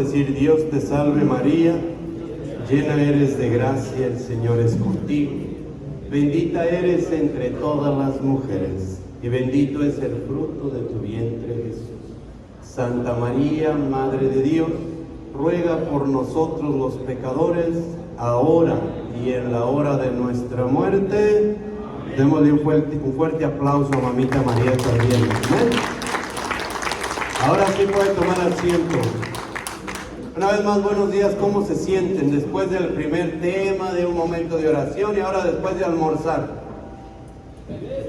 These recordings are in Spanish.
Decir: Dios te salve María, llena eres de gracia, el Señor es contigo. Bendita eres entre todas las mujeres, y bendito es el fruto de tu vientre, Jesús. Santa María, Madre de Dios, ruega por nosotros los pecadores, ahora y en la hora de nuestra muerte. Démosle un fuerte aplauso a Mamita María también. ¿Eh? Ahora sí puede tomar asiento. Una vez más, buenos días. ¿Cómo se sienten después del primer tema, de un momento de oración y ahora después de almorzar?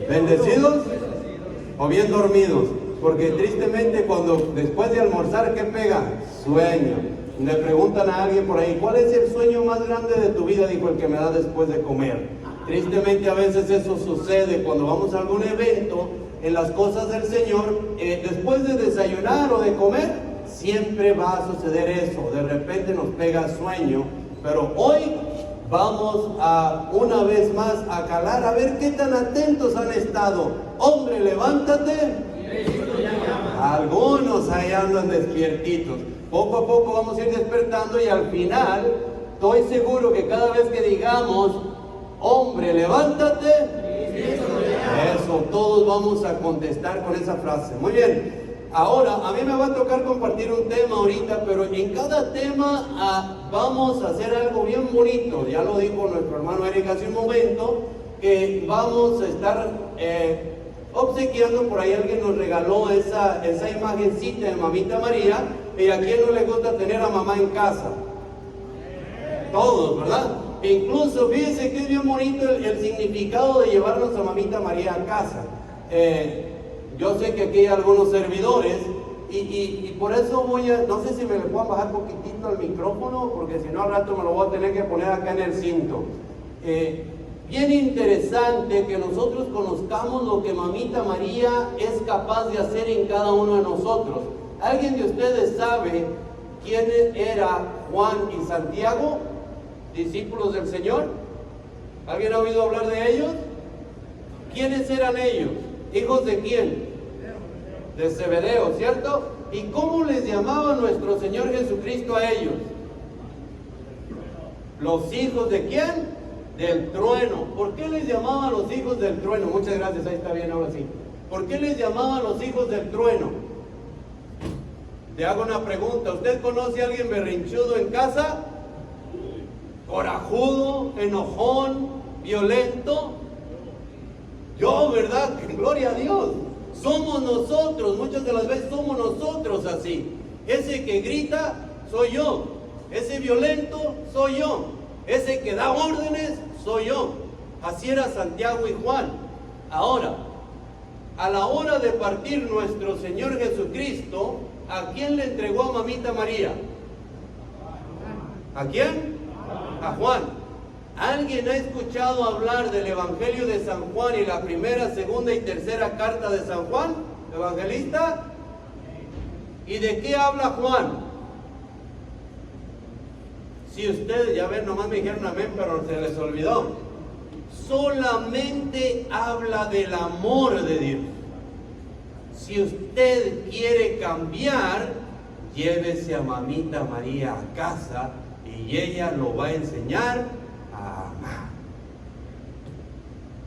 ¿Bendecidos o bien dormidos? Porque tristemente cuando después de almorzar, ¿qué pega? Sueño. Le preguntan a alguien por ahí: ¿cuál es el sueño más grande de tu vida? Dijo: el que me da después de comer. Tristemente a veces eso sucede cuando vamos a algún evento, en las cosas del Señor, después de desayunar o de comer, siempre va a suceder eso. De repente nos pega sueño. Pero hoy vamos a una vez más a calar, a ver qué tan atentos han estado. Hombre, levántate. Algunos ahí andan despiertitos. Poco a poco vamos a ir despertando y al final estoy seguro que cada vez que digamos: hombre, levántate, eso, todos vamos a contestar con esa frase. Muy bien. Ahora, a mí me va a tocar compartir un tema ahorita, pero en cada tema vamos a hacer algo bien bonito. Ya lo dijo nuestro hermano Eric hace un momento, que vamos a estar obsequiando. Por ahí alguien nos regaló esa imagencita de Mamita María. ¿Y a quién no le gusta tener a mamá en casa? Todos, ¿verdad? Incluso fíjense que es bien bonito el significado de llevarnos a Mamita María a casa. Yo sé que aquí hay algunos servidores y por eso no sé si me le puedo bajar poquitito el micrófono, porque si no al rato me lo voy a tener que poner acá en el cinto. Bien interesante que nosotros conozcamos lo que Mamita María es capaz de hacer en cada uno de nosotros. ¿Alguien de ustedes sabe quiénes eran Juan y Santiago, discípulos del Señor? ¿Alguien ha oído hablar de ellos? ¿Quiénes eran ellos? ¿Hijos de quién? De Zebedeo, ¿cierto? ¿Y cómo les llamaba nuestro Señor Jesucristo a ellos? ¿Los hijos de quién? Del trueno. ¿Por qué les llamaban los hijos del trueno? Muchas gracias, ahí está bien, ahora sí. ¿Por qué les llamaban los hijos del trueno? Te hago una pregunta: ¿usted conoce a alguien berrinchudo en casa? ¿Corajudo, enojón, violento? Yo, ¿verdad? Gloria a Dios. Somos nosotros, muchas de las veces somos nosotros así. Ese que grita, soy yo. Ese violento, soy yo. Ese que da órdenes, soy yo. Así era Santiago y Juan. Ahora, a la hora de partir nuestro Señor Jesucristo, ¿a quién le entregó a Mamita María? ¿A quién? A Juan. ¿Alguien ha escuchado hablar del Evangelio de San Juan y la primera, segunda y tercera carta de San Juan, evangelista? ¿Y de qué habla Juan? Si ustedes, ya ven, nomás me dijeron amén, pero se les olvidó. Solamente habla del amor de Dios. Si usted quiere cambiar, llévese a Mamita María a casa y ella lo va a enseñar a amar.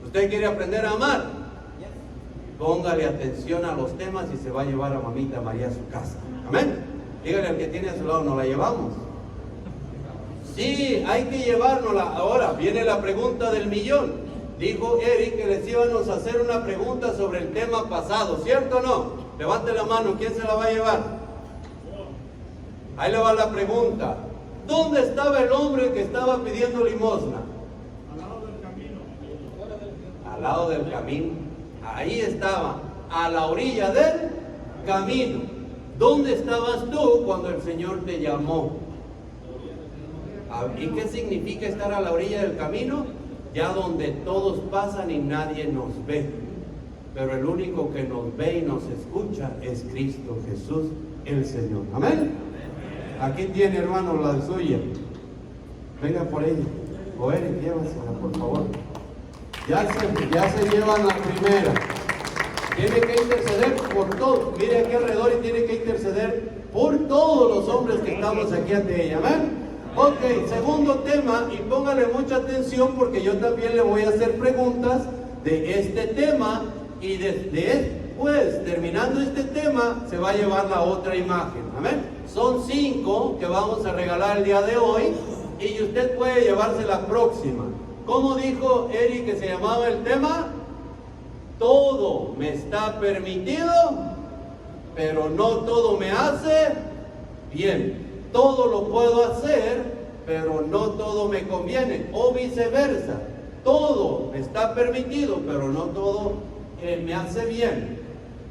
¿Usted quiere aprender a amar? Póngale atención a los temas y se va a llevar a Mamita María a su casa. Amén. Dígale al que tiene a su lado: ¿nos la llevamos? Sí, hay que llevárnosla. Ahora viene la pregunta del millón. Dijo Eric que les íbamos a hacer una pregunta sobre el tema pasado, ¿cierto o no? Levante la mano, ¿quién se la va a llevar? Ahí le va la pregunta. ¿Dónde estaba el hombre que estaba pidiendo limosna? Al lado del camino. Al lado del camino. Ahí estaba, a la orilla del camino. ¿Dónde estabas tú cuando el Señor te llamó? ¿Y qué significa estar a la orilla del camino? Ya donde todos pasan y nadie nos ve. Pero el único que nos ve y nos escucha es Cristo Jesús, el Señor. Amén. Aquí tiene, hermano, la suya. Venga por ella. O Eric, llévasela, por favor. Ya se llevan la primera. Tiene que interceder por todos. Mire aquí alrededor y tiene que interceder por todos los hombres que estamos aquí ante ella. Amén. Ok, segundo tema, y póngale mucha atención porque yo también le voy a hacer preguntas de este tema, y después, terminando este tema, se va a llevar la otra imagen. Amén. Son 5 que vamos a regalar el día de hoy, y usted puede llevarse la próxima. ¿Cómo dijo Eric que se llamaba el tema? Todo me está permitido, pero no todo me hace bien. Todo lo puedo hacer, pero no todo me conviene. O viceversa. Todo me está permitido, pero no todo me hace bien.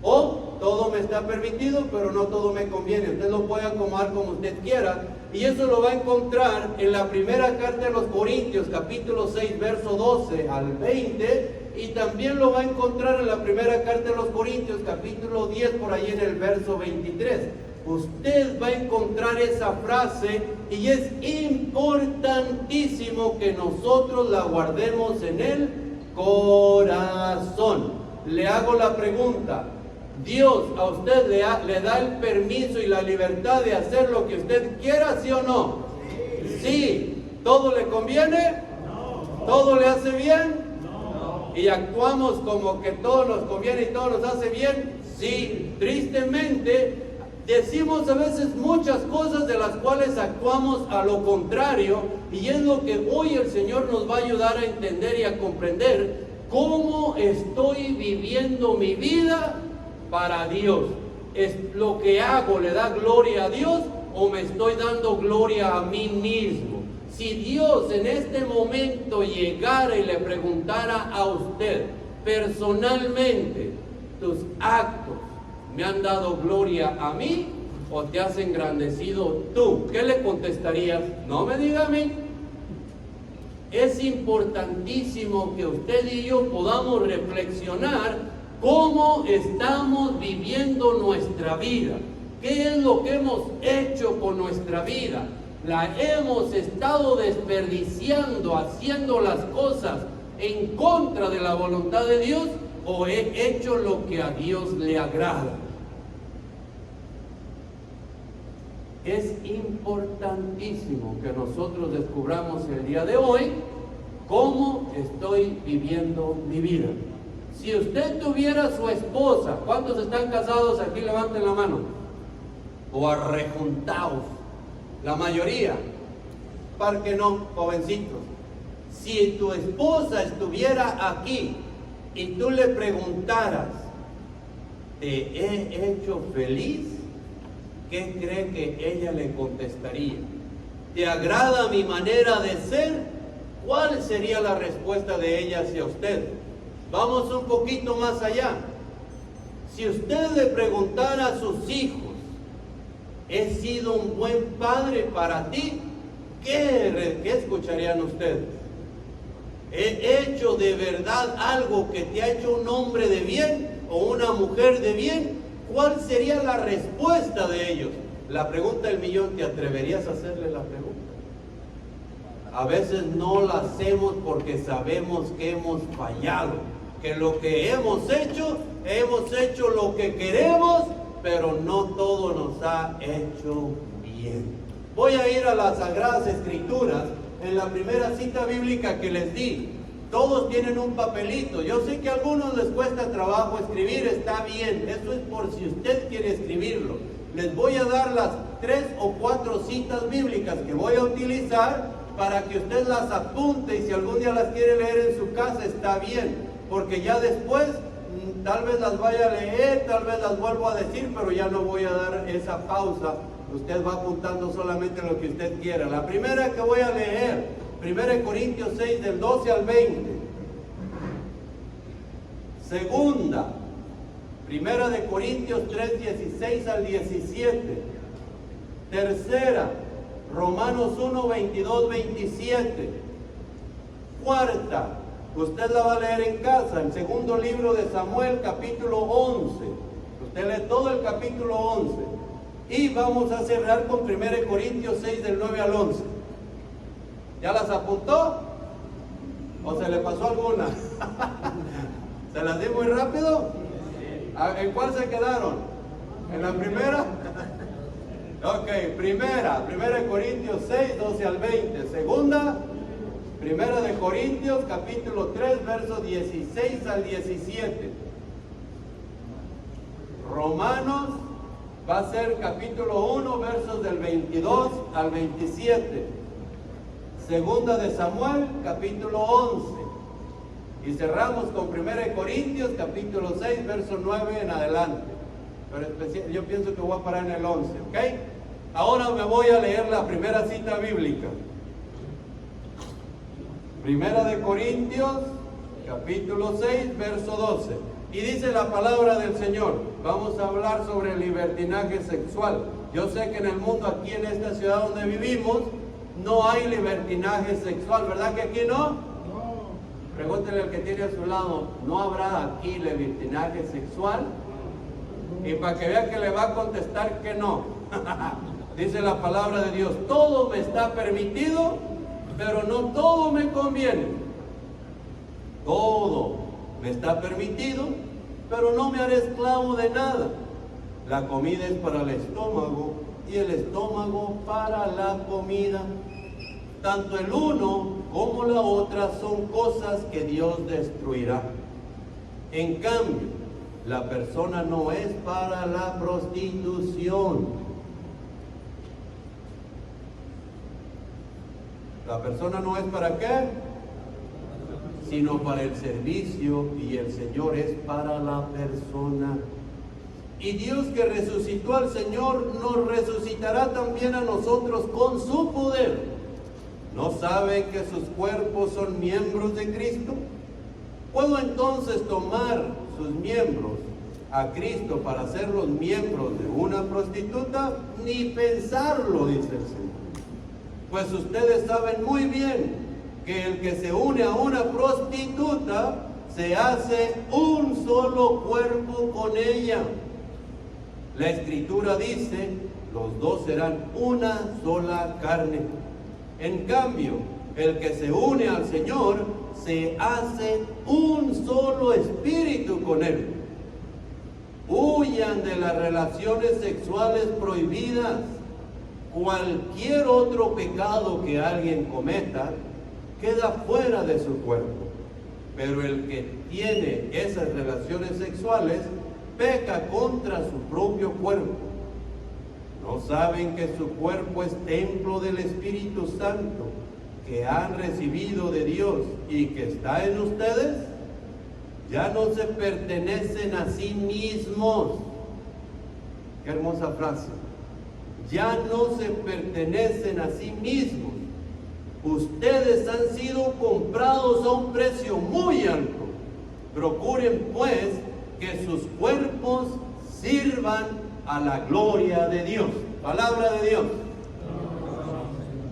O todo me está permitido, pero no todo me conviene. Usted lo puede acomodar como usted quiera. Y eso lo va a encontrar en la primera carta de los Corintios, capítulo 6, verso 12 al 20. Y también lo va a encontrar en la primera carta de los Corintios, capítulo 10, por ahí en el verso 23. Usted va a encontrar esa frase, y es importantísimo que nosotros la guardemos en el corazón. Le hago la pregunta: ¿Dios a usted le da el permiso y la libertad de hacer lo que usted quiera, sí o no? Sí. ¿Todo le conviene? No. ¿Todo le hace bien? No. ¿Y actuamos como que todo nos conviene y todo nos hace bien? Sí. Tristemente, decimos a veces muchas cosas de las cuales actuamos a lo contrario, y es lo que hoy el Señor nos va a ayudar a entender y a comprender. ¿Cómo estoy viviendo mi vida para Dios? ¿Es lo que hago le da gloria a Dios o me estoy dando gloria a mí mismo? Si Dios en este momento llegara y le preguntara a usted personalmente: ¿tus actos me han dado gloria a mí o te has engrandecido tú? ¿Qué le contestarías? No me diga a mí. Es importantísimo que usted y yo podamos reflexionar cómo estamos viviendo nuestra vida. ¿Qué es lo que hemos hecho con nuestra vida? ¿La hemos estado desperdiciando haciendo las cosas en contra de la voluntad de Dios, o he hecho lo que a Dios le agrada? Es importantísimo que nosotros descubramos el día de hoy cómo estoy viviendo mi vida. Si usted tuviera su esposa, ¿cuántos están casados aquí? Levanten la mano. O arrejuntados, la mayoría. ¿Para qué no, jovencitos? Si tu esposa estuviera aquí y tú le preguntaras: ¿te he hecho feliz?, ¿qué cree que ella le contestaría? ¿Te agrada mi manera de ser? ¿Cuál sería la respuesta de ella hacia usted? Vamos un poquito más allá. Si usted le preguntara a sus hijos: ¿he sido un buen padre para ti?, ¿qué escucharían ustedes? ¿He hecho de verdad algo que te ha hecho un hombre de bien o una mujer de bien? ¿Cuál sería la respuesta de ellos? La pregunta del millón: ¿te atreverías a hacerle la pregunta? A veces no la hacemos porque sabemos que hemos fallado, que lo que hemos hecho lo que queremos, pero no todo nos ha hecho bien. Voy a ir a las Sagradas Escrituras, en la primera cita bíblica que les di. Todos tienen un papelito. Yo sé que a algunos les cuesta trabajo escribir, está bien. Eso es por si usted quiere escribirlo. Les voy a dar las 3 o 4 citas bíblicas que voy a utilizar para que usted las apunte, y si algún día las quiere leer en su casa, está bien. Porque ya después tal vez las vaya a leer, tal vez las vuelvo a decir, pero ya no voy a dar esa pausa. Usted va apuntando solamente lo que usted quiera. La primera que voy a leer: 1 Corintios 6, del 12 al 20. Segunda, 1 de Corintios 3, 16 al 17. Tercera, Romanos 1, 22, 27. Cuarta, usted la va a leer en casa, el segundo libro de Samuel, capítulo 11. Usted lee todo el capítulo 11. Y vamos a cerrar con 1 Corintios 6, del 9 al 11. ¿Ya las apuntó? ¿O se le pasó alguna? ¿Se las di muy rápido? ¿En cuál se quedaron? ¿En la primera? Ok, primera de Corintios 6, 12 al 20. Segunda, primera de Corintios, capítulo 3, versos 16 al 17. Romanos va a ser capítulo 1, versos del 22 al 27. Segunda de Samuel, capítulo 11. Y cerramos con primera de Corintios, capítulo 6, verso 9 en adelante. Pero yo pienso que voy a parar en el 11, ¿ok? Ahora me voy a leer la primera cita bíblica. Primera de Corintios, capítulo 6, verso 12. Y dice la palabra del Señor. Vamos a hablar sobre el libertinaje sexual. Yo sé que en el mundo, aquí en esta ciudad donde vivimos, no hay libertinaje sexual, ¿verdad que aquí no? No. Pregúntele al que tiene a su lado, ¿no habrá aquí libertinaje sexual? Y para que vea que le va a contestar que no. Dice la palabra de Dios, todo me está permitido, pero no todo me conviene. Todo me está permitido, pero no me haré esclavo de nada. La comida es para el estómago y el estómago para la comida. Tanto el uno como la otra son cosas que Dios destruirá. En cambio, la persona no es para la prostitución. La persona no es para qué, sino para el servicio, y el Señor es para la persona. Y Dios, que resucitó al Señor, nos resucitará también a nosotros con su poder. ¿No saben que sus cuerpos son miembros de Cristo? ¿Puedo entonces tomar sus miembros a Cristo para hacerlos miembros de una prostituta? Ni pensarlo, dice el Señor. Pues ustedes saben muy bien que el que se une a una prostituta se hace un solo cuerpo con ella. La Escritura dice, los dos serán una sola carne. En cambio, el que se une al Señor se hace un solo espíritu con Él. Huyan de las relaciones sexuales prohibidas. Cualquier otro pecado que alguien cometa queda fuera de su cuerpo, pero el que tiene esas relaciones sexuales peca contra su propio cuerpo. ¿No saben que su cuerpo es templo del Espíritu Santo que han recibido de Dios y que está en ustedes? Ya no se pertenecen a sí mismos. Qué hermosa frase. Ya no se pertenecen a sí mismos. Ustedes han sido comprados a un precio muy alto. Procuren pues que sus cuerpos sirvan a la gloria de Dios. Palabra de Dios.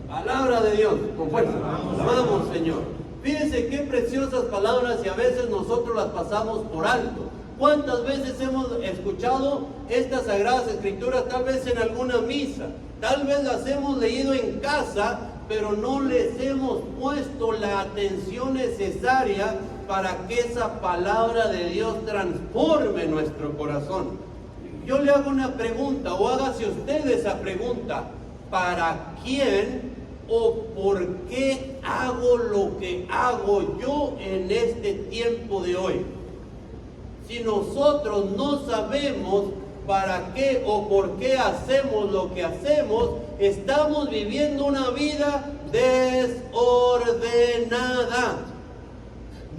Palabra de Dios. Con fuerza. Vamos, Señor. Fíjense qué preciosas palabras, y a veces nosotros las pasamos por alto. ¿Cuántas veces hemos escuchado estas sagradas escrituras? Tal vez en alguna misa, tal vez las hemos leído en casa, pero no les hemos puesto la atención necesaria para que esa palabra de Dios transforme nuestro corazón. Yo le hago una pregunta, o hágase usted esa pregunta: ¿para quién o por qué hago lo que hago yo en este tiempo de hoy? Si nosotros no sabemos para qué o por qué hacemos lo que hacemos, estamos viviendo una vida desordenada.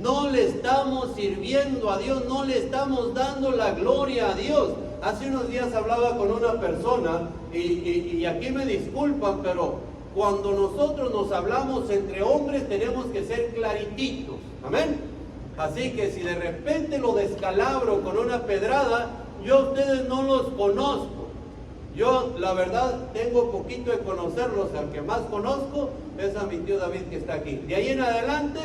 No le estamos sirviendo a Dios, no le estamos dando la gloria a Dios. Hace unos días hablaba con una persona, y aquí me disculpan, pero cuando nosotros nos hablamos entre hombres tenemos que ser clarititos. Amén. Así que si de repente lo descalabro con una pedrada, yo a ustedes no los conozco. Yo, la verdad, tengo poquito de conocerlos. Al que más conozco es a mi tío David, que está aquí. De ahí en adelante,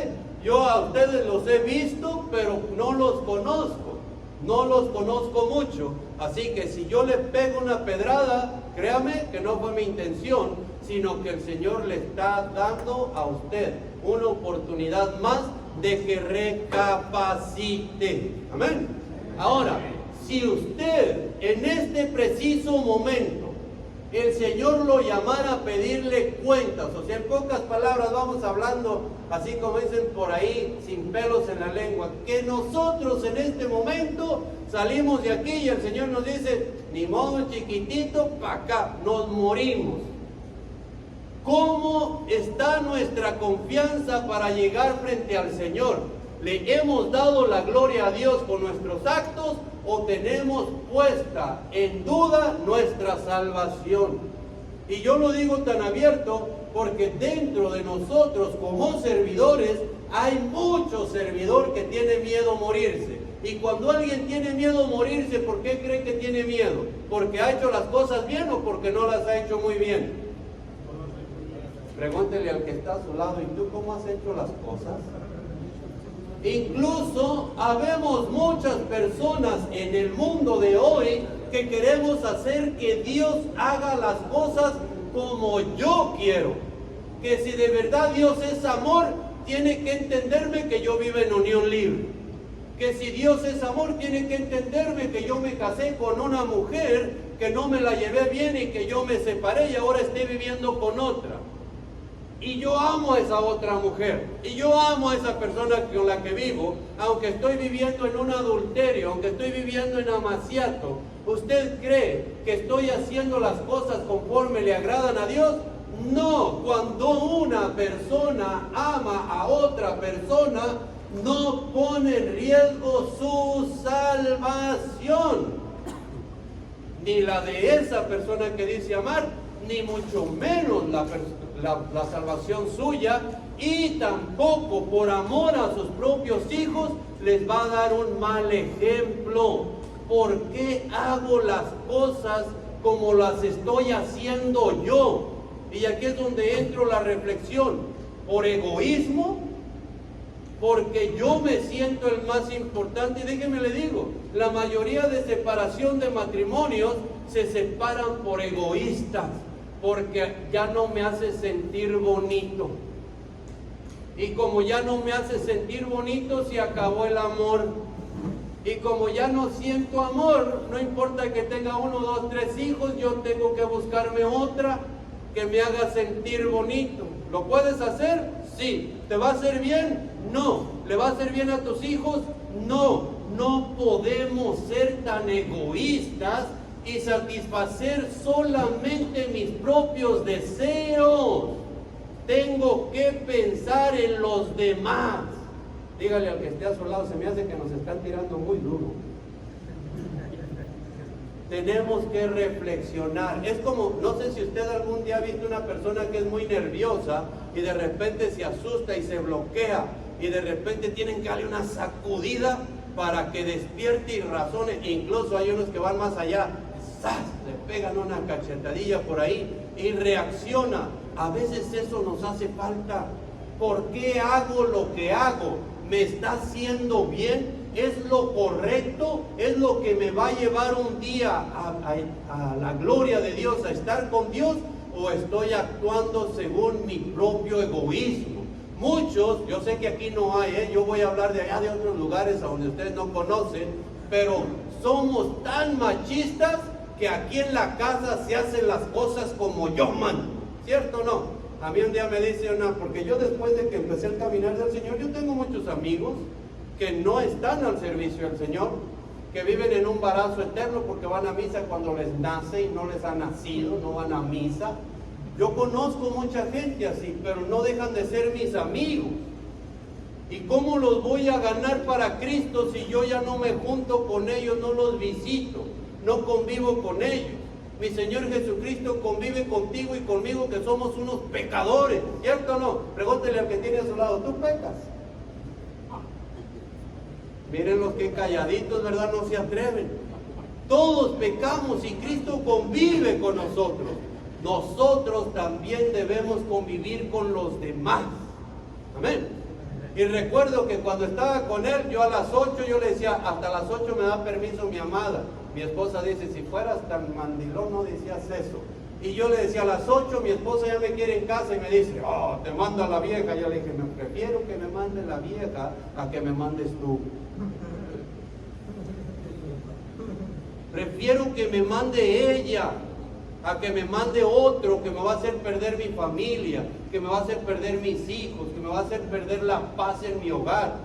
yo a ustedes los he visto, pero no los conozco. No los conozco mucho. Así que si yo les pego una pedrada, créame que no fue mi intención, sino que el Señor le está dando a usted una oportunidad más de que recapacite. Amén. Ahora, si usted en este preciso momento el Señor lo llamara a pedirle cuentas. O sea, en pocas palabras, vamos hablando, así como dicen por ahí, sin pelos en la lengua, que nosotros en este momento salimos de aquí y el Señor nos dice, ni modo chiquitito, para acá, nos morimos. ¿Cómo está nuestra confianza para llegar frente al Señor? ¿Le hemos dado la gloria a Dios con nuestros actos o tenemos puesta en duda nuestra salvación? Y yo lo digo tan abierto porque dentro de nosotros como servidores hay mucho servidor que tiene miedo a morirse. Y cuando alguien tiene miedo a morirse, ¿por qué cree que tiene miedo? ¿Porque ha hecho las cosas bien o porque no las ha hecho muy bien? Pregúntele al que está a su lado, ¿y tú cómo has hecho las cosas? Incluso habemos muchas personas en el mundo de hoy que queremos hacer que Dios haga las cosas como yo quiero. Que si de verdad Dios es amor, tiene que entenderme que yo vivo en unión libre. Que si Dios es amor, tiene que entenderme que yo me casé con una mujer, que no me la llevé bien y que yo me separé y ahora estoy viviendo con otra. Y yo amo a esa otra mujer, y yo amo a esa persona con la que vivo, aunque estoy viviendo en un adulterio, aunque estoy viviendo en amaciato. ¿Usted cree que estoy haciendo las cosas conforme le agradan a Dios? No, cuando una persona ama a otra persona, no pone en riesgo su salvación, ni la de esa persona que dice amar, ni mucho menos la salvación suya, y tampoco por amor a sus propios hijos les va a dar un mal ejemplo. ¿Por qué hago las cosas como las estoy haciendo yo? Y aquí es donde entro la reflexión. ¿Por egoísmo? Porque yo me siento el más importante. Y déjeme le digo, la mayoría de separación de matrimonios se separan por egoístas, porque ya no me hace sentir bonito. Y como ya no me hace sentir bonito, se acabó el amor. Y como ya no siento amor, no importa que tenga 1, 2, 3 hijos, yo tengo que buscarme otra que me haga sentir bonito. ¿Lo puedes hacer? Sí. ¿Te va a hacer bien? No. ¿Le va a hacer bien a tus hijos? No. No podemos ser tan egoístas y satisfacer solamente mis propios deseos. Tengo que pensar en los demás. Dígale al que esté a su lado, se me hace que nos están tirando muy duro. Tenemos que reflexionar. Es como, no sé si usted algún día ha visto una persona que es muy nerviosa y de repente se asusta y se bloquea y de repente tienen que darle una sacudida para que despierte y razone. Incluso hay unos que van más allá, ¡zas!, le pegan una cachetadilla por ahí y reacciona. A veces eso nos hace falta. ¿Por qué hago lo que hago? ¿Me está haciendo bien? ¿Es lo correcto? ¿Es lo que me va a llevar un día a la gloria de Dios, a estar con Dios? ¿O estoy actuando según mi propio egoísmo? Muchos, yo sé que aquí no hay, yo voy a hablar de allá de otros lugares a donde ustedes no conocen, pero somos tan machistas que aquí en la casa se hacen las cosas como yo mando, ¿cierto o no? A mí un día me dice una, porque yo después de que empecé el caminar del Señor, yo tengo muchos amigos que no están al servicio del Señor, que viven en un embarazo eterno porque van a misa cuando les nace y no les ha nacido, no van a misa. Yo conozco mucha gente así, pero no dejan de ser mis amigos. ¿Y cómo los voy a ganar para Cristo si yo ya no me junto con ellos, no los visito, no convivo con ellos? Mi Señor Jesucristo convive contigo y conmigo, que somos unos pecadores, ¿cierto o no? Pregúntele al que tiene a su lado, ¿tú pecas? Miren los que calladitos, ¿verdad? No se atreven. Todos pecamos y Cristo convive con nosotros. Nosotros también debemos convivir con los demás. Amén. Y recuerdo que cuando estaba con él, yo a las 8, yo le decía, hasta las 8 me da permiso mi amada. Mi esposa dice, si fueras tan mandilón no decías eso. Y yo le decía, a las 8 mi esposa ya me quiere en casa y me dice, oh, te manda la vieja. Yo le dije, me prefiero que me mande la vieja a que me mandes tú. Prefiero que me mande ella. a que me mande otro que me va a hacer perder mi familia, que me va a hacer perder mis hijos, que me va a hacer perder la paz en mi hogar.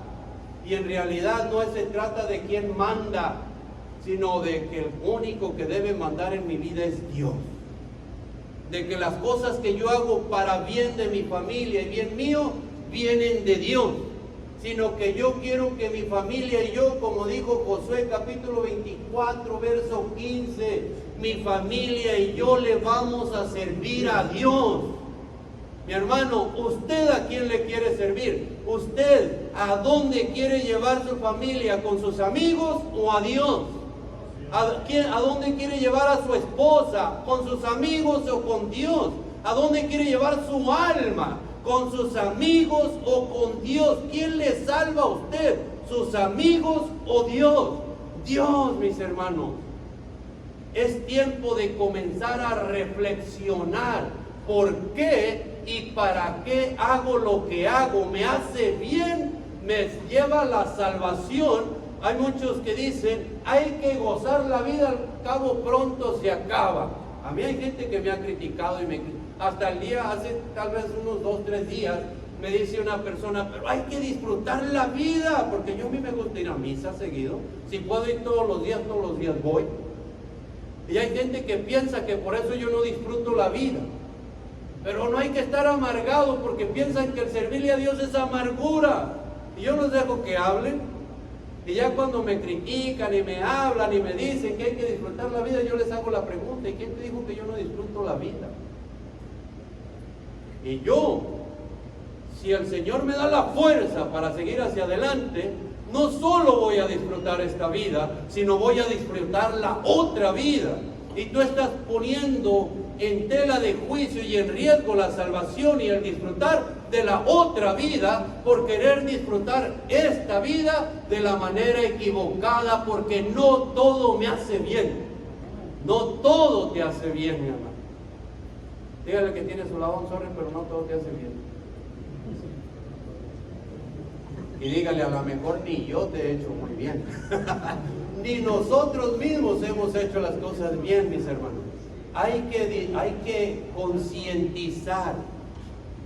Y en realidad no se trata de quién manda, sino de que el único que debe mandar en mi vida es Dios. De que las cosas que yo hago para bien de mi familia y bien mío, vienen de Dios. Sino que yo quiero que mi familia y yo, como dijo Josué capítulo 24, verso 15, mi familia y yo le vamos a servir a Dios. Mi hermano, ¿usted a quién le quiere servir? ¿Usted a dónde quiere llevar su familia? ¿Con sus amigos o a Dios? ¿A dónde quiere llevar a su esposa? ¿Con sus amigos o con Dios? ¿A dónde quiere llevar su alma? ¿Con sus amigos o con Dios? ¿Quién le salva a usted? ¿Sus amigos o Dios? Dios, mis hermanos. Es tiempo de comenzar a reflexionar por qué y para qué hago lo que hago. ¿Me hace bien? ¿Me lleva a la salvación? Hay muchos que dicen, hay que gozar la vida, al cabo pronto se acaba. A mí hay gente que me ha criticado y hasta el día, hace tal vez unos 2, 3 días, me dice una persona, pero hay que disfrutar la vida, porque yo a mí me gusta ir a misa seguido. Si puedo ir todos los días voy. Y hay gente que piensa que por eso yo no disfruto la vida. Pero no hay que estar amargado porque piensan que el servirle a Dios es amargura. Y yo los dejo que hablen. Y ya cuando me critican y me hablan y me dicen que hay que disfrutar la vida, yo les hago la pregunta, ¿y quién te dijo que yo no disfruto la vida? Y yo, si el Señor me da la fuerza para seguir hacia adelante, no solo voy a disfrutar esta vida, sino voy a disfrutar la otra vida. Y tú estás poniendo en tela de juicio y en riesgo la salvación y el disfrutar de la otra vida por querer disfrutar esta vida de la manera equivocada, porque no todo me hace bien. No todo te hace bien, mi hermano. Dígale que tiene su lado, sorry, pero no todo te hace bien. Y dígale, a lo mejor ni yo te he hecho muy bien. Ni nosotros mismos hemos hecho las cosas bien, mis hermanos. Hay que concientizar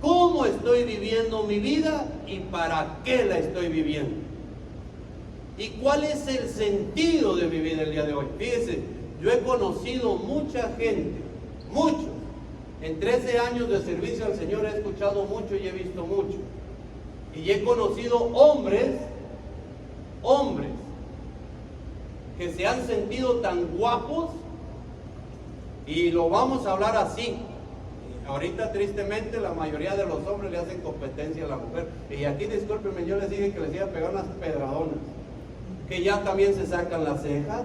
cómo estoy viviendo mi vida y para qué la estoy viviendo. Y cuál es el sentido de mi vida el día de hoy. Fíjese, yo he conocido mucha gente, muchos. En 13 años de servicio al Señor he escuchado mucho y he visto mucho. Y he conocido hombres que se han sentido tan guapos, y lo vamos a hablar así. Ahorita tristemente la mayoría de los hombres le hacen competencia a la mujer. Y aquí discúlpenme, yo les dije que les iba a pegar unas pedradonas. Que ya también se sacan las cejas,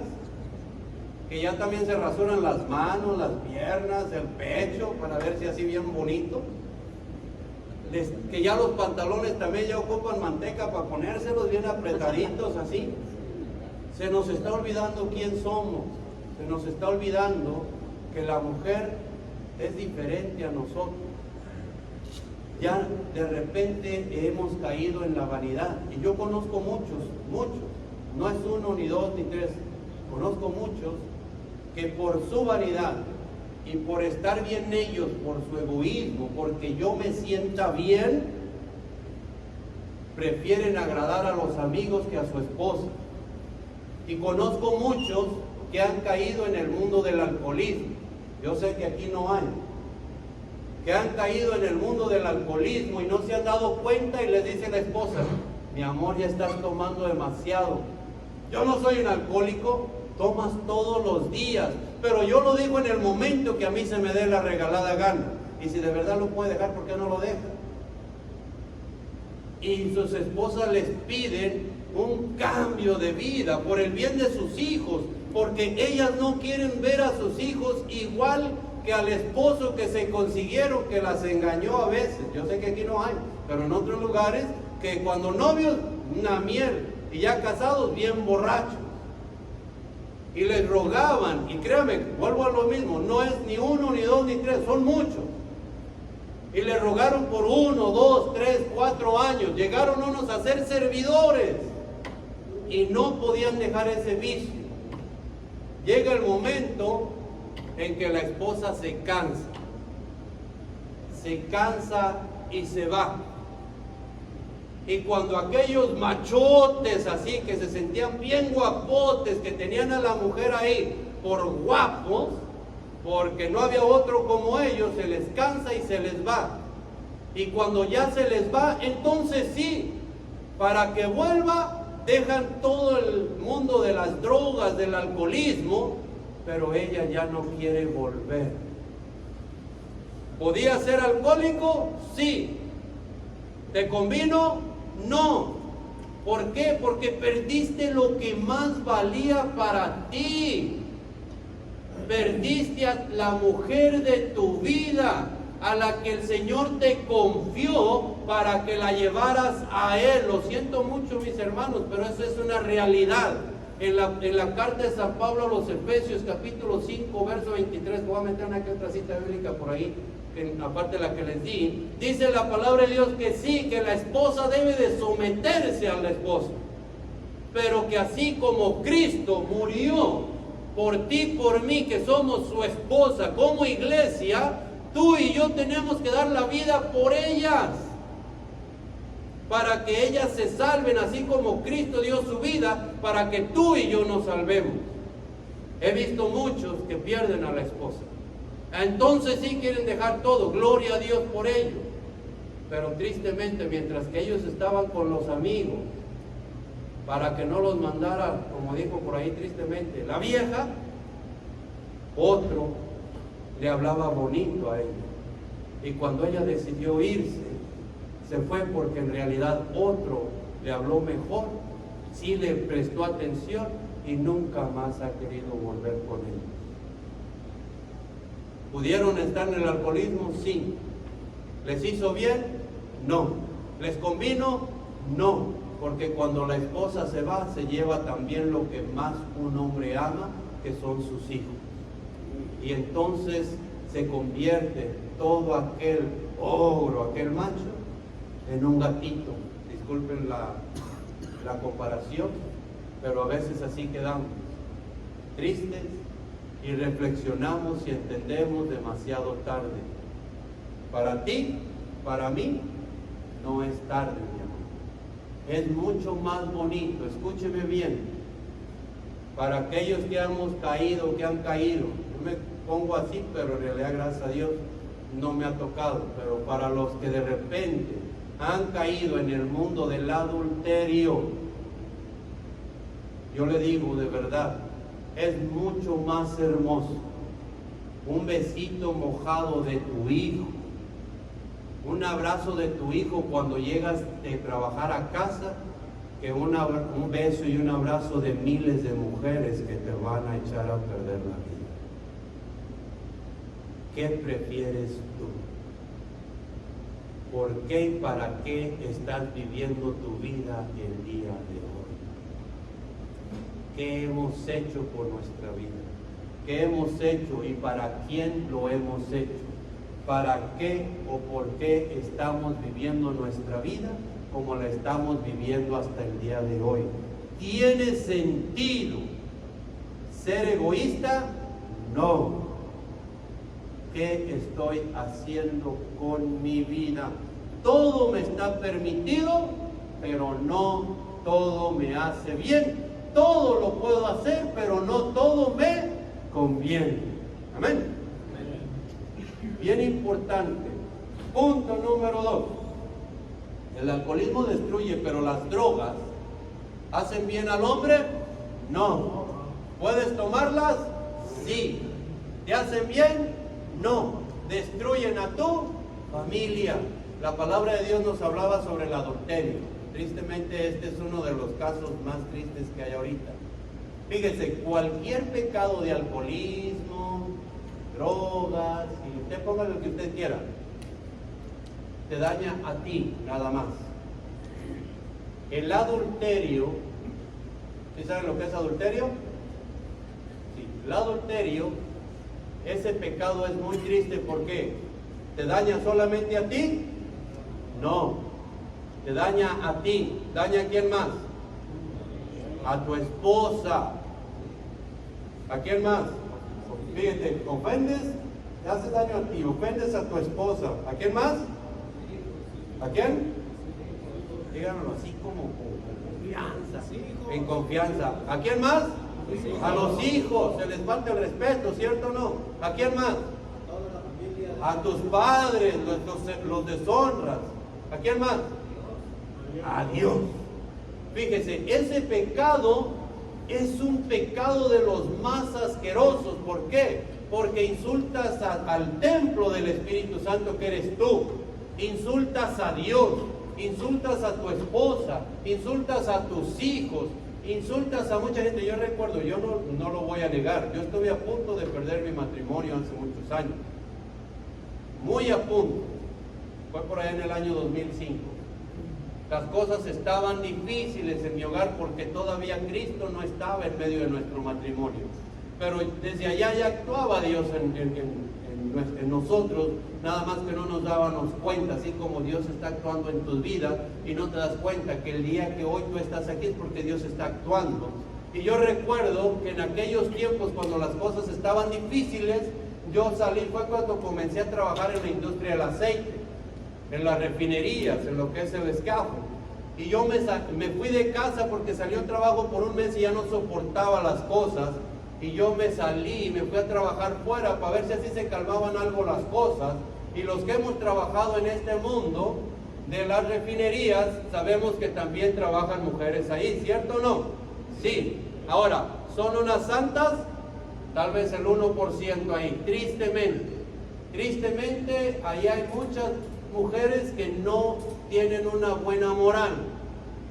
que ya también se rasuran las manos, las piernas, el pecho, para verse así bien bonito. Que ya los pantalones también ya ocupan manteca para ponérselos bien apretaditos así. Se nos está olvidando quién somos. Se nos está olvidando que la mujer es diferente a nosotros. Ya de repente hemos caído en la vanidad. Y yo conozco muchos, no es uno, ni dos, ni tres. Conozco muchos que por su vanidad y por estar bien ellos, por su egoísmo, porque yo me sienta bien, prefieren agradar a los amigos que a su esposa. Y conozco muchos que han caído en el mundo del alcoholismo. Yo sé que aquí no hay. Que han caído en el mundo del alcoholismo y no se han dado cuenta, y les dice la esposa, mi amor, ya estás tomando demasiado. Yo no soy un alcohólico, tomas todos los días, pero yo lo digo en el momento que a mí se me dé la regalada gana. Y si de verdad lo puede dejar, ¿por qué no lo deja? Y sus esposas les piden un cambio de vida por el bien de sus hijos, porque ellas no quieren ver a sus hijos igual que al esposo que se consiguieron, que las engañó a veces. Yo sé que aquí no hay, pero en otros lugares, que cuando novios, una miel, y ya casados, bien borrachos. Y les rogaban, y créanme, vuelvo a lo mismo, no es ni uno, ni dos, ni tres, son muchos. Y le rogaron por 1, 2, 3, 4 años. Llegaron unos a ser servidores y no podían dejar ese vicio. Llega el momento en que la esposa se cansa y se va. Y cuando aquellos machotes así que se sentían bien guapotes, que tenían a la mujer ahí por guapos, porque no había otro como ellos, se les cansa y se les va. Y cuando ya se les va, entonces sí, para que vuelva, dejan todo el mundo de las drogas, del alcoholismo, pero ella ya no quiere volver. ¿Podía ser alcohólico? Sí. ¿Te convino? No. ¿Por qué? Porque perdiste lo que más valía para ti. Perdiste a la mujer de tu vida, a la que el Señor te confió para que la llevaras a Él. Lo siento mucho, mis hermanos, pero eso es una realidad. En la carta de San Pablo a los Efesios, capítulo 5, verso 23, voy a meter una que otra cita bíblica por ahí, aparte de la que les di, dice la palabra de Dios que sí, que la esposa debe de someterse al esposo, pero que así como Cristo murió por ti, por mí, que somos su esposa, como iglesia, tú y yo tenemos que dar la vida por ellas, para que ellas se salven, así como Cristo dio su vida, para que tú y yo nos salvemos. He visto muchos que pierden a la esposa. Entonces sí quieren dejar todo, gloria a Dios por ello. Pero tristemente, mientras que ellos estaban con los amigos, para que no los mandara, como dijo por ahí tristemente, la vieja, otro le hablaba bonito a ella. Y cuando ella decidió irse, se fue porque en realidad otro le habló mejor, sí le prestó atención y nunca más ha querido volver con ella. ¿Pudieron estar en el alcoholismo? Sí. ¿Les hizo bien? No. ¿Les convino? No. Porque cuando la esposa se va, se lleva también lo que más un hombre ama, que son sus hijos. Y entonces se convierte todo aquel ogro, aquel macho, en un gatito. Disculpen la comparación, pero a veces así quedamos, tristes, y reflexionamos y entendemos demasiado tarde. Para ti, para mí, no es tarde, mi amor. Es mucho más bonito, escúcheme bien. Para aquellos que hemos caído, que han caído, yo me pongo así, pero en realidad, gracias a Dios, no me ha tocado. Pero para los que de repente han caído en el mundo del adulterio, yo le digo de verdad, es mucho más hermoso un besito mojado de tu hijo, un abrazo de tu hijo cuando llegas de trabajar a casa, que un beso y un abrazo de miles de mujeres que te van a echar a perder la vida. ¿Qué prefieres tú? ¿Por qué y para qué estás viviendo tu vida el día de hoy? ¿Qué hemos hecho por nuestra vida? ¿Qué hemos hecho y para quién lo hemos hecho? ¿Para qué o por qué estamos viviendo nuestra vida como la estamos viviendo hasta el día de hoy? ¿Tiene sentido ser egoísta? No. ¿Qué estoy haciendo con mi vida? Todo me está permitido, pero no todo me hace bien. Todo lo puedo hacer, pero no todo me conviene. Amén. Bien importante. Punto número 2. El alcoholismo destruye, pero las drogas ¿hacen bien al hombre? No. ¿Puedes tomarlas? Sí. ¿Te hacen bien? No. Destruyen a tu familia. La palabra de Dios nos hablaba sobre el adulterio. Tristemente este es uno de los casos más tristes que hay ahorita. Fíjese, cualquier pecado de alcoholismo, drogas, y usted ponga lo que usted quiera, te daña a ti nada más. El adulterio, ¿sí saben lo que es adulterio? Sí, el adulterio, ese pecado es muy triste. ¿Por qué? ¿Te daña solamente a ti? No. Te daña a ti. ¿Daña a quién más? A tu esposa. ¿A quién más? Fíjate, ofendes, te haces daño a ti, ofendes a tu esposa. ¿A quién más? ¿A quién? Díganlo así como con confianza. En confianza. ¿A quién más? A los hijos. Se les falta el respeto, ¿cierto o no? ¿A quién más? A tus padres, los deshonras. ¿A quién más? A Dios. Fíjese, ese pecado es un pecado de los más asquerosos. ¿Por qué? Porque insultas al templo del Espíritu Santo que eres tú. Insultas a Dios, insultas a tu esposa, insultas a tus hijos, insultas a mucha gente. Yo recuerdo, yo no lo voy a negar, yo estuve a punto de perder mi matrimonio hace muchos años. Muy a punto. Fue por allá en el año 2005. Las cosas estaban difíciles en mi hogar porque todavía Cristo no estaba en medio de nuestro matrimonio. Pero desde allá ya actuaba Dios en nosotros, nada más que no nos dábamos cuenta, así como Dios está actuando en tu vida y no te das cuenta que el día que hoy tú estás aquí es porque Dios está actuando. Y yo recuerdo que en aquellos tiempos cuando las cosas estaban difíciles, yo salí, fue cuando comencé a trabajar en la industria del aceite, en las refinerías, en lo que es el escafo. Y yo me fui de casa porque salió el trabajo por un mes y ya no soportaba las cosas. Y yo me salí y me fui a trabajar fuera para ver si así se calmaban algo las cosas. Y los que hemos trabajado en este mundo de las refinerías, sabemos que también trabajan mujeres ahí, ¿cierto o no? Sí. Ahora, ¿son unas santas? Tal vez el 1% ahí, tristemente. Tristemente, ahí hay muchas mujeres que no tienen una buena moral.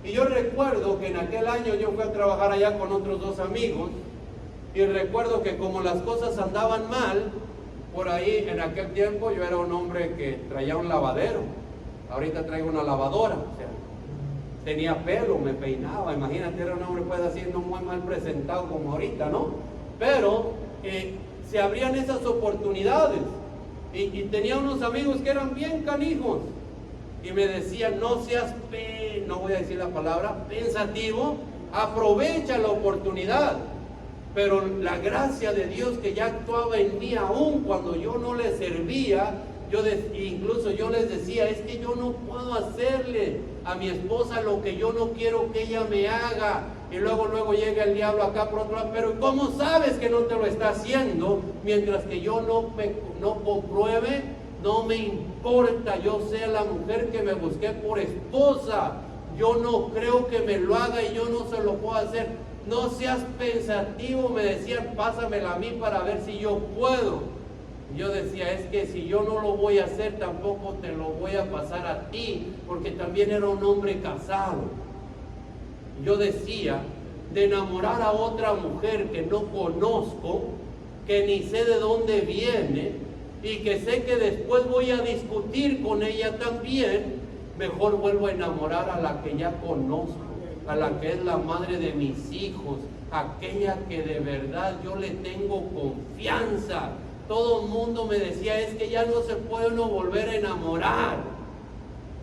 Y yo recuerdo que en aquel año yo fui a trabajar allá con otros 2 amigos y recuerdo que como las cosas andaban mal, por ahí en aquel tiempo yo era un hombre que traía un lavadero, ahorita traigo una lavadora, o sea, tenía pelo, me peinaba, imagínate, era un hombre pues así no muy mal presentado como ahorita, ¿no? Pero se abrían esas oportunidades. Y tenía unos amigos que eran bien canijos y me decían, no seas no voy a decir la palabra, pensativo, aprovecha la oportunidad. Pero la gracia de Dios que ya actuaba en mí aún cuando yo no le servía, incluso yo les decía, es que yo no puedo hacerle a mi esposa lo que yo no quiero que ella me haga. Y luego llega el diablo acá por otro lado, pero ¿cómo sabes que no te lo está haciendo? Mientras que yo no compruebe, no me importa, yo sea la mujer que me busqué por esposa, yo no creo que me lo haga y yo no se lo puedo hacer. No seas pensativo, me decían, pásamela a mí para ver si yo puedo. Yo decía, es que si yo no lo voy a hacer, tampoco te lo voy a pasar a ti, porque también era un hombre casado. Yo decía, de enamorar a otra mujer que no conozco, que ni sé de dónde viene, y que sé que después voy a discutir con ella también, mejor vuelvo a enamorar a la que ya conozco, a la que es la madre de mis hijos, aquella que de verdad yo le tengo confianza. Todo el mundo me decía, es que ya no se puede uno volver a enamorar.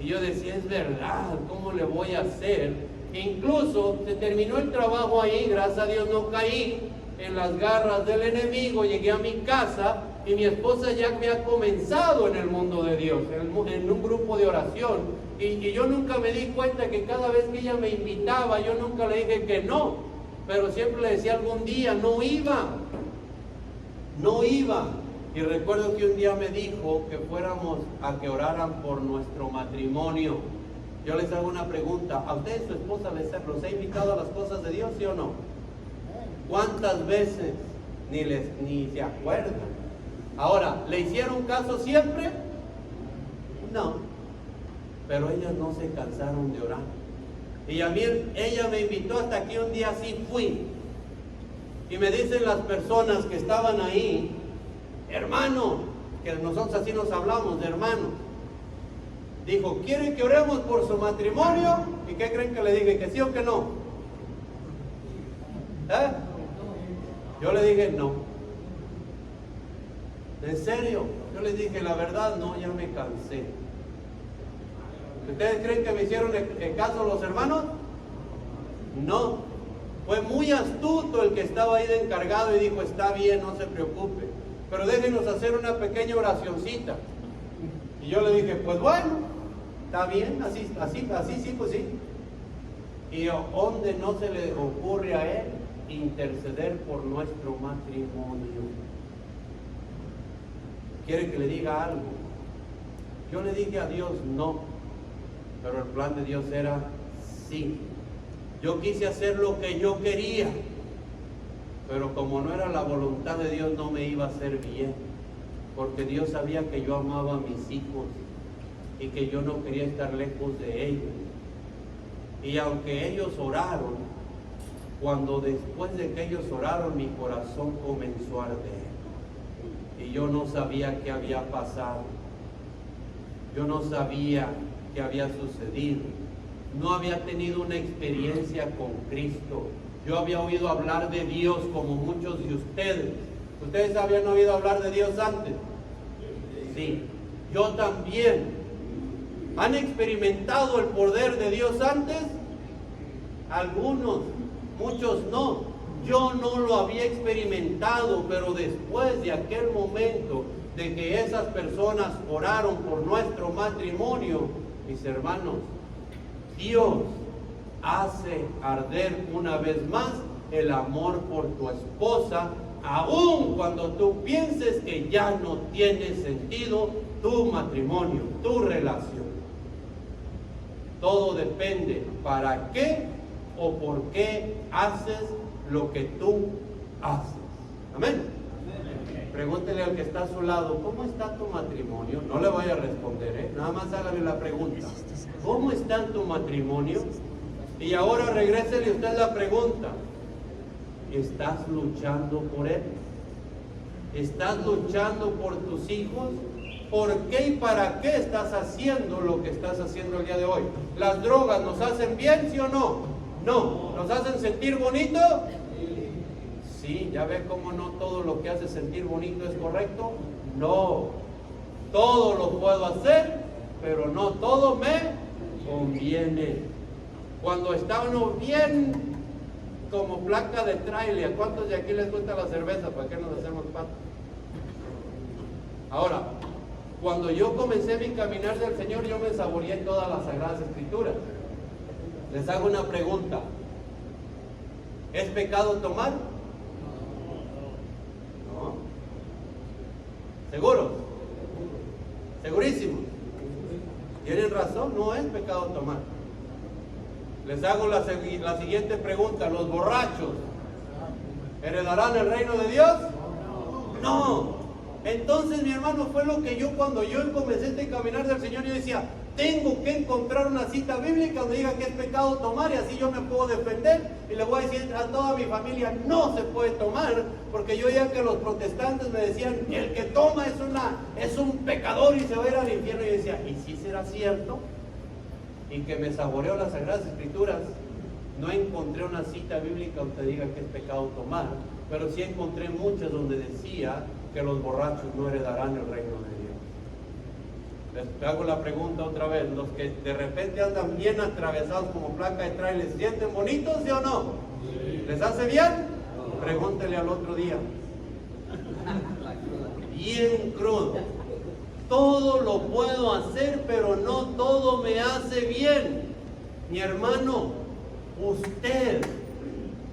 Y yo decía, es verdad, ¿cómo le voy a hacer? Incluso se terminó el trabajo ahí, gracias a Dios no caí en las garras del enemigo, llegué a mi casa y mi esposa ya me ha comenzado en el mundo de Dios, en un grupo de oración. Y yo nunca me di cuenta que cada vez que ella me invitaba, yo nunca le dije que no, pero siempre le decía algún día, no iba. Y recuerdo que un día me dijo que fuéramos a que oraran por nuestro matrimonio. Yo les hago una pregunta, ¿a ustedes su esposa los ha invitado a las cosas de Dios, sí o no? ¿Cuántas veces? Ni se acuerdan. Ahora, ¿le hicieron caso siempre? No. Pero ellas no se cansaron de orar. Y a mí, ella me invitó hasta aquí un día, así fui. Y me dicen las personas que estaban ahí, hermano, que nosotros así nos hablamos de hermanos. Dijo, ¿quieren que oremos por su matrimonio? ¿Y qué creen que le dije? ¿Que sí o que no? Yo le dije no. ¿En serio? Yo les dije la verdad, no, ya me cansé. ¿Ustedes creen que me hicieron el caso los hermanos? No. Fue muy astuto el que estaba ahí de encargado y dijo, está bien, no se preocupe. pero déjenos hacer una pequeña oracioncita. Y yo le dije, pues bueno, está bien, así sí, pues sí. Y ¿dónde no se le ocurre a él interceder por nuestro matrimonio? ¿Quiere que le diga algo? Yo le dije a Dios no, pero el plan de Dios era sí. Yo quise hacer lo que yo quería, pero como no era la voluntad de Dios, no me iba a hacer bien, porque Dios sabía que yo amaba a mis hijos y que yo no quería estar lejos de ellos. Y aunque ellos oraron, cuando después de que ellos oraron, mi corazón comenzó a arder. Y yo no sabía qué había pasado. Yo no sabía qué había sucedido. No había tenido una experiencia con Cristo. Yo había oído hablar de Dios como muchos de ustedes. ¿Ustedes habían oído hablar de Dios antes? Sí, yo también. ¿Han experimentado el poder de Dios antes? Algunos, muchos no. Yo no lo había experimentado, pero después de aquel momento de que esas personas oraron por nuestro matrimonio, mis hermanos, Dios hace arder una vez más el amor por tu esposa, aun cuando tú pienses que ya no tiene sentido tu matrimonio, tu relación. Todo depende para qué o por qué haces lo que tú haces. Amén. Pregúntele al que está a su lado, ¿cómo está tu matrimonio? No le voy a responder, nada más hágale la pregunta. ¿Cómo está tu matrimonio? Y ahora regrésele usted la pregunta. ¿Estás luchando por él? ¿Estás luchando por tus hijos? ¿Por qué y para qué estás haciendo lo que estás haciendo el día de hoy? ¿Las drogas nos hacen bien, sí o no? No. ¿Nos hacen sentir bonito? Sí, ya ve cómo no todo lo que hace sentir bonito es correcto. No, todo lo puedo hacer, pero no todo me conviene. Cuando está uno bien como placa de tráiler, ¿cuántos de aquí les gusta la cerveza? ¿Para qué nos hacemos pato? Ahora, cuando yo comencé mi caminar del Señor, yo me saboreé todas las Sagradas Escrituras. Les hago una pregunta. ¿Es pecado tomar? No. ¿Seguros? ¿Segurísimos? ¿Tienen razón? No es pecado tomar. Les hago la siguiente pregunta. ¿Los borrachos heredarán el reino de Dios? No. Entonces, mi hermano, fue lo que yo, cuando yo comencé este caminar del Señor, yo decía, tengo que encontrar una cita bíblica donde diga que es pecado tomar, y así yo me puedo defender y le voy a decir a toda mi familia, no se puede tomar, porque yo ya que los protestantes me decían, el que toma es un pecador y se va a ir al infierno, y yo decía, ¿y si será cierto? Y que me saboreó las Sagradas Escrituras, no encontré una cita bíblica donde diga que es pecado tomar, pero sí encontré muchas donde decía que los borrachos no heredarán el reino de Dios. Les hago la pregunta otra vez, los que de repente andan bien atravesados como placa de trailer, ¿se sienten bonitos, sí o no? Sí. ¿Les hace bien? No. Pregúntele al otro día. Bien crudo. Todo lo puedo hacer, pero no todo me hace bien. Mi hermano, usted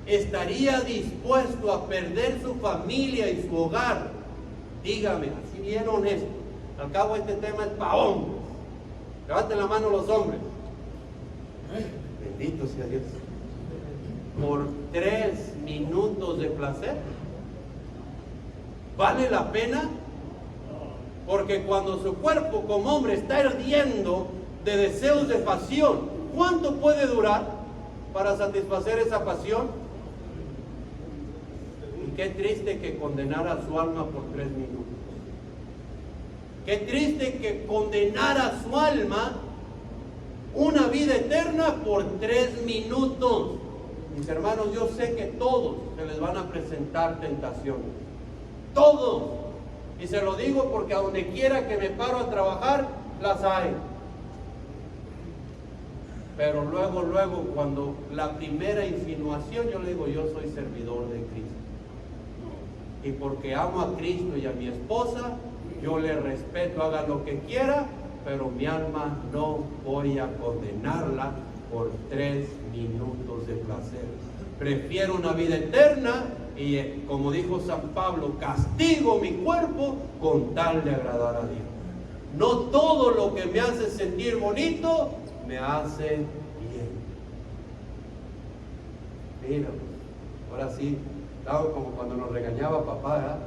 estaría dispuesto a perder su familia y su hogar. Dígame, así bien honesto. Al cabo este tema es para hombres. Levanten la mano los hombres. Bendito sea Dios. Por 3 minutos de placer. ¿Vale la pena? Porque cuando su cuerpo como hombre está ardiendo de deseos de pasión, ¿cuánto puede durar para satisfacer esa pasión? Y qué triste que condenara su alma por 3 minutos. Qué triste que condenara su alma una vida eterna por 3 minutos. Mis hermanos, yo sé que todos se les van a presentar tentaciones. Todos. Y se lo digo porque a donde quiera que me paro a trabajar, las hay. Pero luego, cuando la primera insinuación, yo le digo, yo soy servidor de Cristo. y porque amo a Cristo y a mi esposa, yo le respeto, haga lo que quiera, pero mi alma no voy a condenarla por 3 minutos de placer. Prefiero una vida eterna y, como dijo San Pablo, castigo mi cuerpo con tal de agradar a Dios. No todo lo que me hace sentir bonito me hace bien. Mira, ahora sí, estaba como cuando nos regañaba papá, ¿verdad?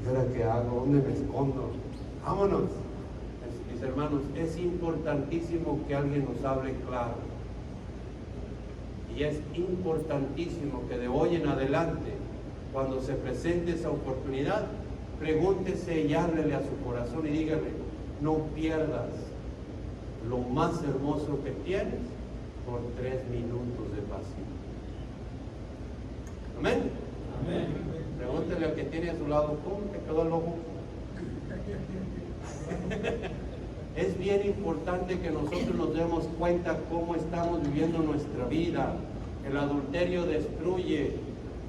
¿Y ahora qué hago? ¿Dónde me escondo? Vámonos. Mis hermanos, es importantísimo que alguien nos hable claro. Y es importantísimo que de hoy en adelante, cuando se presente esa oportunidad, pregúntese y háblele a su corazón y dígale, no pierdas lo más hermoso que tienes por 3 minutos de pasión. Amén. Amén. Pregúntele al que tiene a su lado, ¿cómo te quedó el ojo? Es bien importante que nosotros nos demos cuenta cómo estamos viviendo nuestra vida. El adulterio destruye.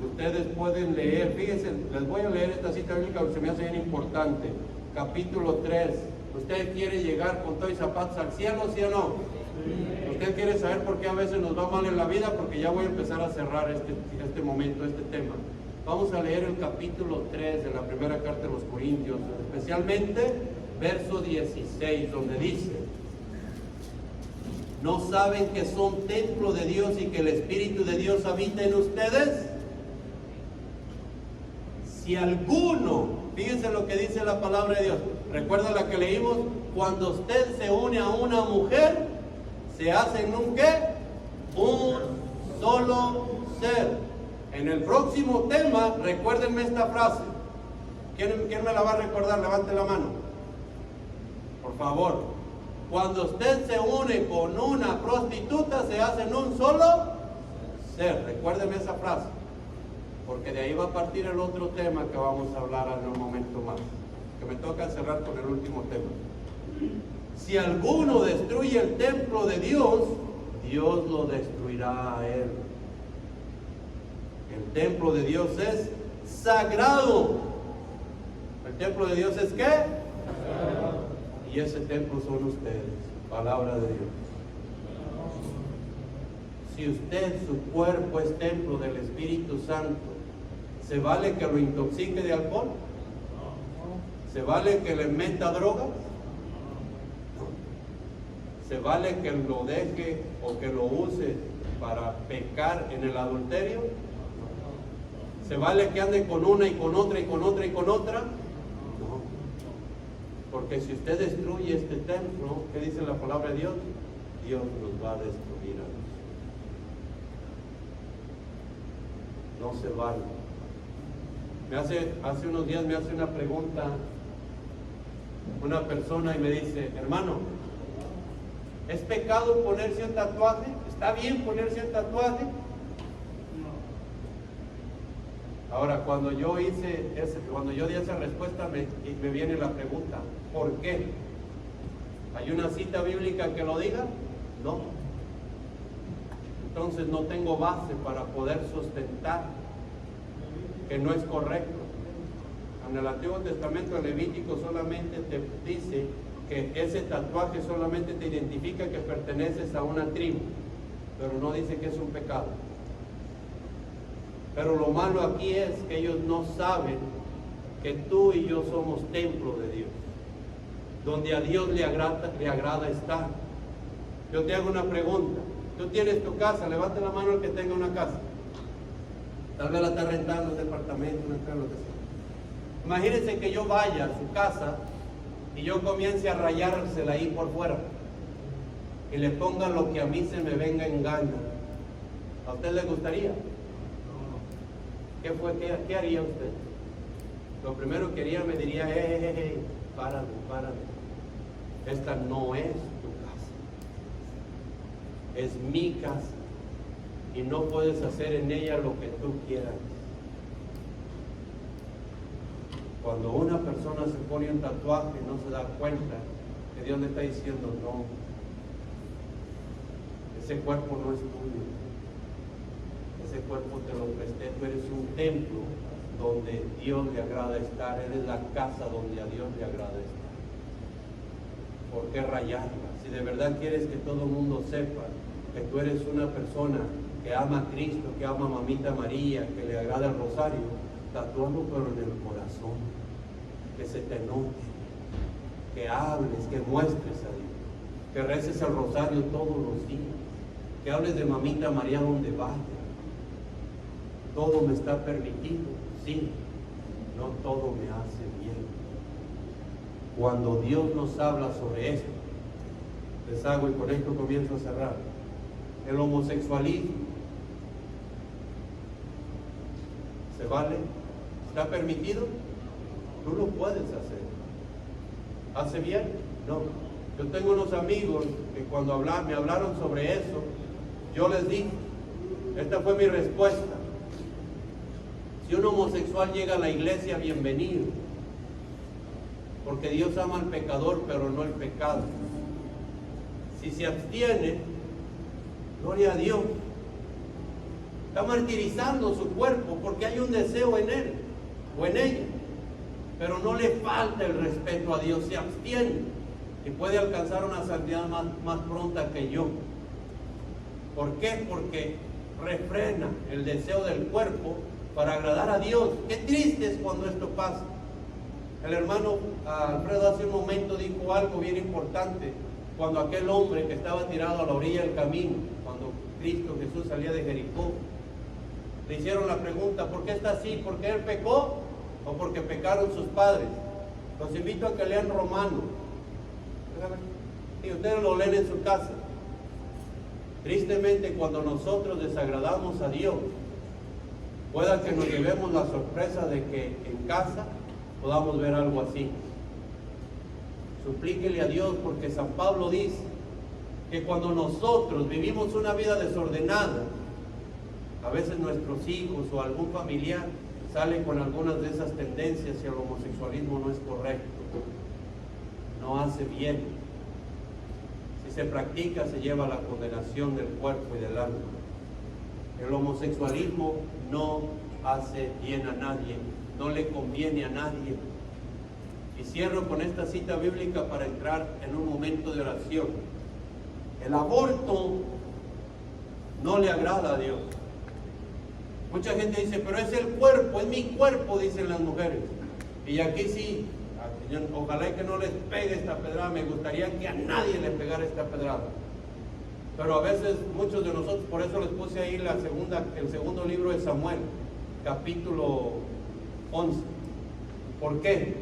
Ustedes pueden leer, fíjense, les voy a leer esta cita bíblica porque se me hace bien importante. Capítulo 3. ¿Usted quiere llegar con todos y zapatos al cielo, sí o no? Sí. ¿Usted quiere saber por qué a veces nos va mal en la vida? Porque ya voy a empezar a cerrar este momento, este tema. Vamos a leer el capítulo 3 de la primera carta de los Corintios, especialmente verso 16, donde dice: ¿no saben que son templo de Dios y que el Espíritu de Dios habita en ustedes? Si alguno, fíjense lo que dice la palabra de Dios, recuerda la que leímos, cuando usted se une a una mujer, se hacen un ¿qué? Un solo ser. En el próximo tema, recuérdenme esta frase. ¿Quién me la va a recordar? Levante la mano. Por favor. Cuando usted se une con una prostituta, se hacen un solo ser. Recuérdeme esa frase. Porque de ahí va a partir el otro tema que vamos a hablar en un momento más. Que me toca cerrar con el último tema. Si alguno destruye el templo de Dios, Dios lo destruirá a él. El templo de Dios es sagrado. ¿El templo de Dios es qué? Sagrado. Y ese templo son ustedes, palabra de Dios. Si usted, su cuerpo es templo del Espíritu Santo, ¿se vale que lo intoxique de alcohol? ¿Se vale que le meta drogas? ¿Se vale que lo deje o que lo use para pecar en el adulterio? ¿Se vale que ande con una y con otra y con otra y con otra? No. Porque si usted destruye este templo, ¿qué dice la palabra de Dios? Dios nos va a destruir a nosotros. No se vale. Hace unos días me hace una pregunta una persona y me dice: hermano, ¿es pecado ponerse un tatuaje? ¿Está bien ponerse un tatuaje? Ahora, cuando yo di esa respuesta, me viene la pregunta: ¿por qué? ¿Hay una cita bíblica que lo diga? No. Entonces no tengo base para poder sustentar que no es correcto. En el Antiguo Testamento, el Levítico solamente te dice que ese tatuaje solamente te identifica que perteneces a una tribu, pero no dice que es un pecado. Pero lo malo aquí es que ellos no saben que tú y yo somos templo de Dios, donde a Dios le agrada estar. Yo te hago una pregunta. Tú tienes tu casa, levante la mano el que tenga una casa. Tal vez la está rentando, un departamento, lo que sea. Imagínense que yo vaya a su casa y yo comience a rayársela ahí por fuera y le ponga lo que a mí se me venga en gana. ¿A usted le gustaría? ¿Qué haría usted? Lo primero que haría, me diría: párale. Esta no es tu casa, es mi casa y no puedes hacer en ella lo que tú quieras. Cuando una persona se pone un tatuaje, no se da cuenta que Dios le está diciendo: no, ese cuerpo no es tuyo. Ese cuerpo te lo presté, tú eres un templo donde Dios le agrada estar, eres la casa donde a Dios le agrada estar. ¿Por qué rayarla? Si de verdad quieres que todo el mundo sepa que tú eres una persona que ama a Cristo, que ama a Mamita María, que le agrada el rosario, tatúalo pero en el corazón, que se te note, que hables, que muestres a Dios, que reces el rosario todos los días, que hables de Mamita María donde vaya. Todo me está permitido, sí, no todo me hace bien. Cuando Dios nos habla sobre esto, les hago y con esto comienzo a cerrar. El homosexualismo, ¿se vale? ¿Está permitido? Tú lo puedes hacer. ¿Hace bien? No. Yo tengo unos amigos que cuando me hablaron sobre eso, yo les dije, esta fue mi respuesta: si un homosexual llega a la iglesia, bienvenido, porque Dios ama al pecador, pero no el pecado. Si se abstiene, gloria a Dios. Está martirizando su cuerpo porque hay un deseo en él o en ella, pero no le falta el respeto a Dios, se abstiene y puede alcanzar una santidad más pronta que yo. ¿Por qué? Porque refrena el deseo del cuerpo para agradar a Dios. Qué triste es cuando esto pasa. El hermano Alfredo hace un momento dijo algo bien importante, cuando aquel hombre que estaba tirado a la orilla del camino, cuando Cristo Jesús salía de Jericó, le hicieron la pregunta: ¿por qué está así? ¿Por qué él pecó o porque pecaron sus padres? Los invito a que lean Romanos, y ustedes lo leen en su casa. Tristemente, cuando nosotros desagradamos a Dios, pueda que nos llevemos la sorpresa de que en casa podamos ver algo así. Suplíquele a Dios, porque San Pablo dice que cuando nosotros vivimos una vida desordenada, a veces nuestros hijos o algún familiar sale con algunas de esas tendencias y el homosexualismo no es correcto, no hace bien. Si se practica, se lleva a la condenación del cuerpo y del alma. El homosexualismo no hace bien a nadie, no le conviene a nadie. Y cierro con esta cita bíblica para entrar en un momento de oración. El aborto no le agrada a Dios. Mucha gente dice, pero es el cuerpo, es mi cuerpo, dicen las mujeres. Y aquí sí, ojalá que no les pegue esta pedrada, me gustaría que a nadie le pegara esta pedrada. Pero a veces muchos de nosotros, por eso les puse ahí el segundo libro de Samuel, capítulo 11. ¿Por qué?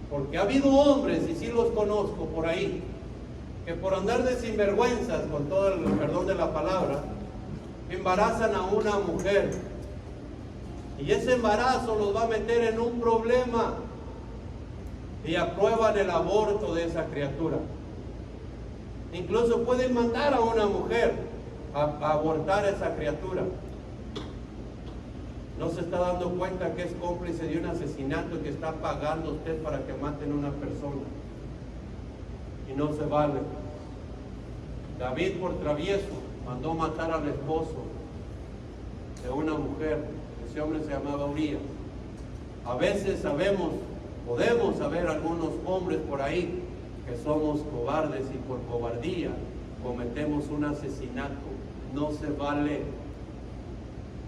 Porque ha habido hombres, y sí los conozco por ahí, que por andar de sinvergüenzas, con todo el perdón de la palabra, embarazan a una mujer. Y ese embarazo los va a meter en un problema. Y aprueban el aborto de esa criatura. Incluso pueden mandar a una mujer a abortar a esa criatura. No se está dando cuenta que es cómplice de un asesinato, que está pagando usted para que maten a una persona. Y no se vale. David, por travieso, mandó matar al esposo de una mujer. Ese hombre se llamaba Urías. A veces podemos saber algunos hombres por ahí que somos cobardes y por cobardía cometemos un asesinato. No se vale.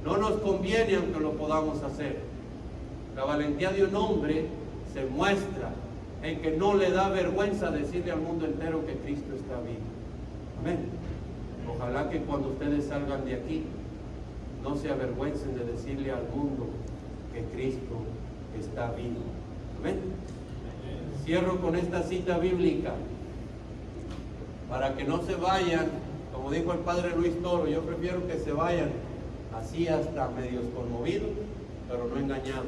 No nos conviene aunque lo podamos hacer. La valentía de un hombre se muestra en que no le da vergüenza decirle al mundo entero que Cristo está vivo. Amén. Ojalá que cuando ustedes salgan de aquí no se avergüencen de decirle al mundo que Cristo está vivo. Amén. Cierro con esta cita bíblica para que no se vayan, como dijo el padre Luis Toro, yo prefiero que se vayan así hasta medios conmovidos, pero no engañados.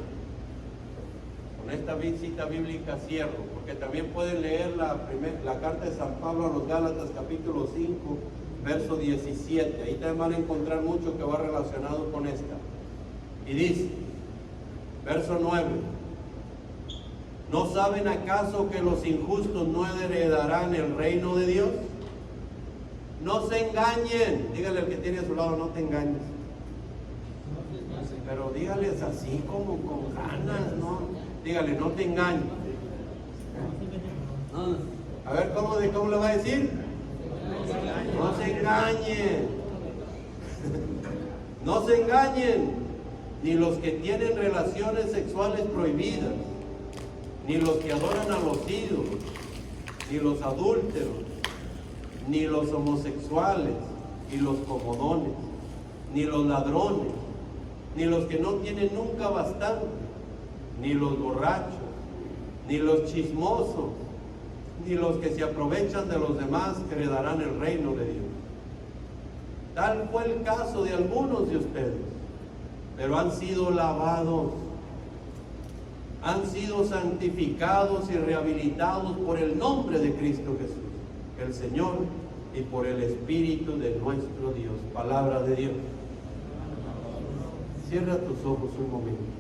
Con esta cita bíblica cierro, porque también pueden leer la carta de San Pablo a los Gálatas, capítulo 5, verso 17. Ahí también van a encontrar mucho que va relacionado con esta. Y dice, verso 9: ¿no saben acaso que los injustos no heredarán el reino de Dios? No se engañen. Dígale al que tiene a su lado, no te engañes. Pero dígales así como con ganas, ¿no? Dígale, no te engañes. A ver, ¿cómo le va a decir? No se engañen. No se engañen. Ni los que tienen relaciones sexuales prohibidas, ni los que adoran a los ídolos, ni los adúlteros, ni los homosexuales, ni los comodones, ni los ladrones, ni los que no tienen nunca bastante, ni los borrachos, ni los chismosos, ni los que se aprovechan de los demás heredarán el reino de Dios. Tal fue el caso de algunos de ustedes, pero han sido lavados, han sido santificados y rehabilitados por el nombre de Cristo Jesús, el Señor, y por el Espíritu de nuestro Dios. Palabra de Dios. Cierra tus ojos un momento.